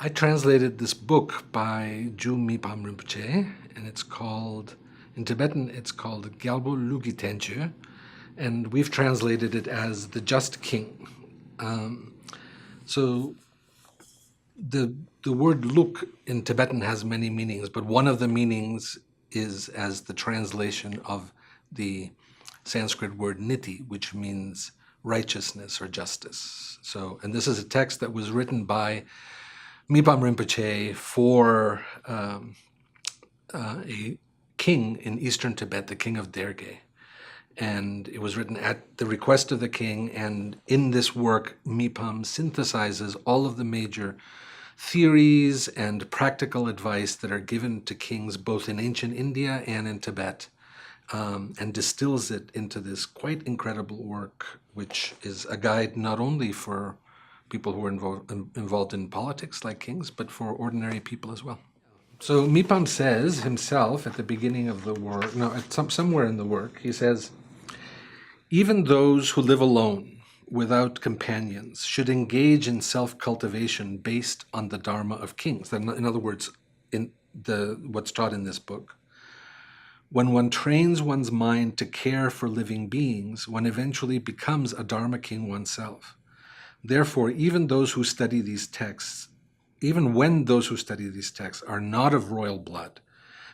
I translated this book by Mipham Rinpoche, and it's called, in Tibetan, it's called Gyalbo Lugi Tenche, and we've translated it as The Just King. So the word luk in Tibetan has many meanings, but one of the meanings is as the translation of the Sanskrit word niti, which means righteousness or justice. So, and this is a text that was written by Mipham Rinpoche for a king in eastern Tibet, the king of Derge. And it was written at the request of the king, and in this work, Mipham synthesizes all of the major theories and practical advice that are given to kings both in ancient India and in Tibet, and distills it into this quite incredible work, which is a guide not only for people who are involved in politics like kings, but for ordinary people as well. So Mipham says himself at the beginning of the work, no, somewhere in the work, he says, even those who live alone, without companions, should engage in self-cultivation based on the Dharma of kings. In other words, in what's taught in this book. When one trains one's mind to care for living beings, one eventually becomes a Dharma king oneself. Therefore, even when those who study these texts are not of royal blood,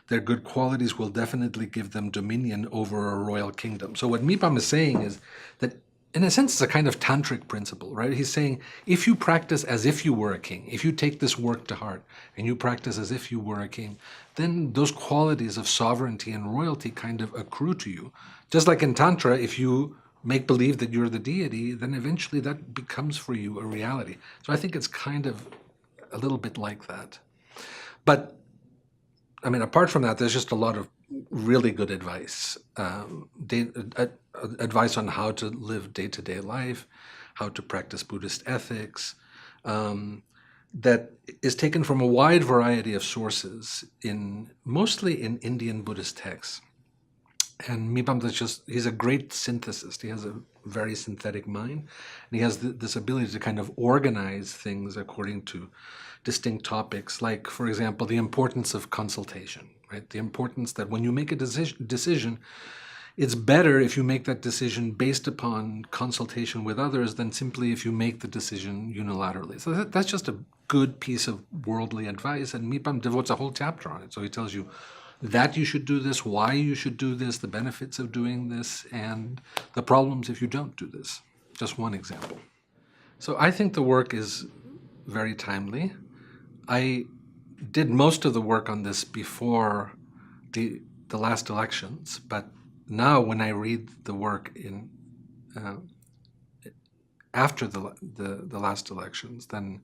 their good qualities will definitely give them dominion over a royal kingdom. So what Mipham is saying is that, in a sense, it's a kind of tantric principle, right? He's saying, if you practice as if you were a king, if you take this work to heart and you practice as if you were a king, then those qualities of sovereignty and royalty kind of accrue to you. Just like in Tantra, if you make believe that you're the deity, then eventually that becomes for you a reality. So I think it's kind of a little bit like that. But, I mean, apart from that, there's just a lot of really good advice. Advice on how to live day-to-day life, how to practice Buddhist ethics, that is taken from a wide variety of sources, mostly in Indian Buddhist texts. And Mipham he's a great synthesist. He has a very synthetic mind. And he has this ability to kind of organize things according to distinct topics, like, for example, the importance of consultation, right? The importance that when you make a decision, it's better if you make that decision based upon consultation with others than simply if you make the decision unilaterally. So that's just a good piece of worldly advice, and Mipham devotes a whole chapter on it. So he tells you that you should do this, why you should do this, the benefits of doing this, and the problems if you don't do this. Just one example. So I think the work is very timely. I did most of the work on this before the last elections, but now when I read the work after the last elections, then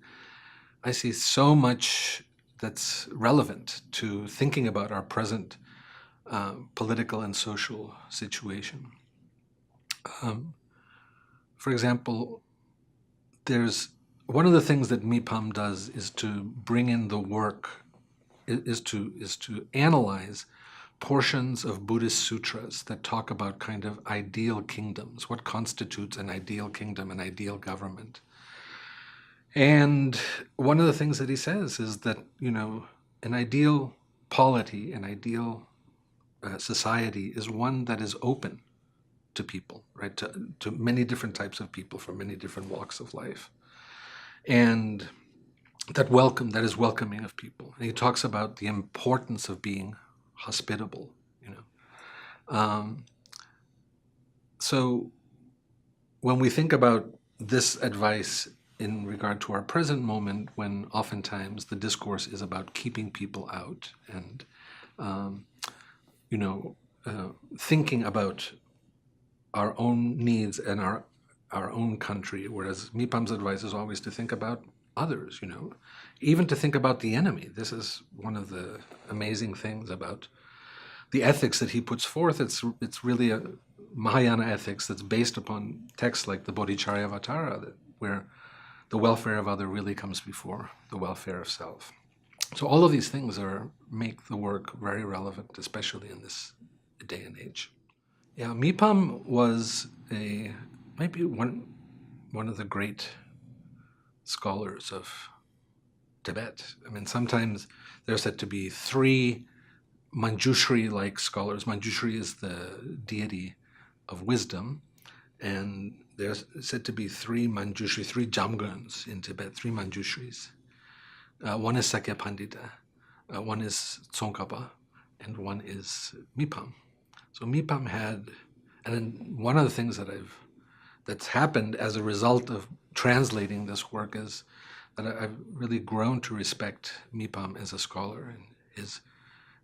I see so much that's relevant to thinking about our present political and social situation. For example, one of the things that Mipham does is to bring in the work, is to analyze portions of Buddhist sutras that talk about kind of ideal kingdoms, what constitutes an ideal kingdom, an ideal government. And one of the things that he says is that, an ideal polity, an ideal society is one that is open to people, right? To many different types of people from many different walks of life. And that is welcoming of people. And he talks about the importance of being hospitable, So when we think about this advice in regard to our present moment, when oftentimes the discourse is about keeping people out and, thinking about our own needs and our own country, whereas Mipham's advice is always to think about others, even to think about the enemy. This is one of the amazing things about the ethics that he puts forth. It's really a Mahayana ethics that's based upon texts like the Bodhicharyavatara, where the welfare of other really comes before the welfare of self. So all of these things make the work very relevant, especially in this day and age. Yeah, Mipham was maybe one of the great scholars of Tibet. I mean, sometimes there are said to be three Manjushri-like scholars. Manjushri is the deity of wisdom, and there's said to be three Manjushri, three Jamgöns in Tibet, three Manjushris. One is Sakya Pandita, one is Tsongkhapa, and one is Mipham. So Mipham had, and then one of the things that's happened as a result of translating this work is that I've really grown to respect Mipham as a scholar, and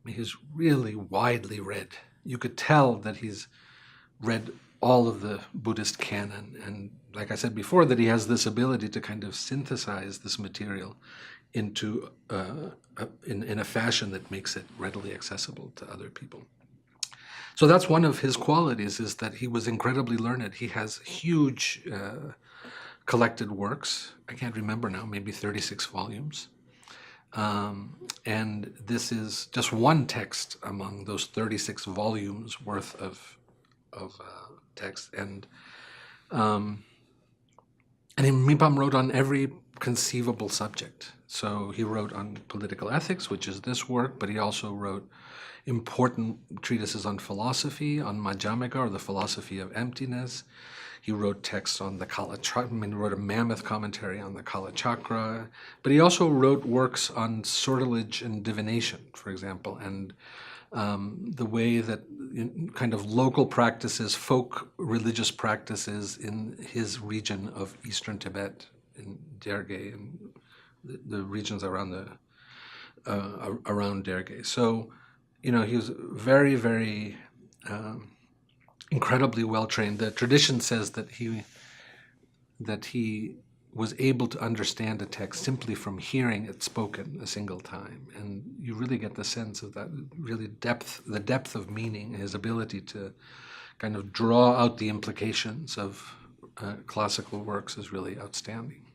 he's really widely read. You could tell that he's read all of the Buddhist canon, and like I said before, that he has this ability to kind of synthesize this material into in a fashion that makes it readily accessible to other people. So that's one of his qualities, is that he was incredibly learned. He has huge collected works. I can't remember now, maybe 36 volumes. And this is just one text among those 36 volumes worth of text. And Mipham wrote on every conceivable subject. So he wrote on political ethics, which is this work, but he also wrote important treatises on philosophy, on Madhyamika, or the philosophy of emptiness. He wrote texts on the Kala Chakra, he wrote a mammoth commentary on the Kala Chakra, but he also wrote works on sortilege and divination, for example, and the way that kind of local practices, folk religious practices in his region of eastern Tibet, in Derge, and the regions around around Derge. So, he was very, very incredibly well trained. The tradition says that he was able to understand a text simply from hearing it spoken a single time, and you really get the sense of that really the depth of meaning, his ability to kind of draw out the implications of classical works is really outstanding.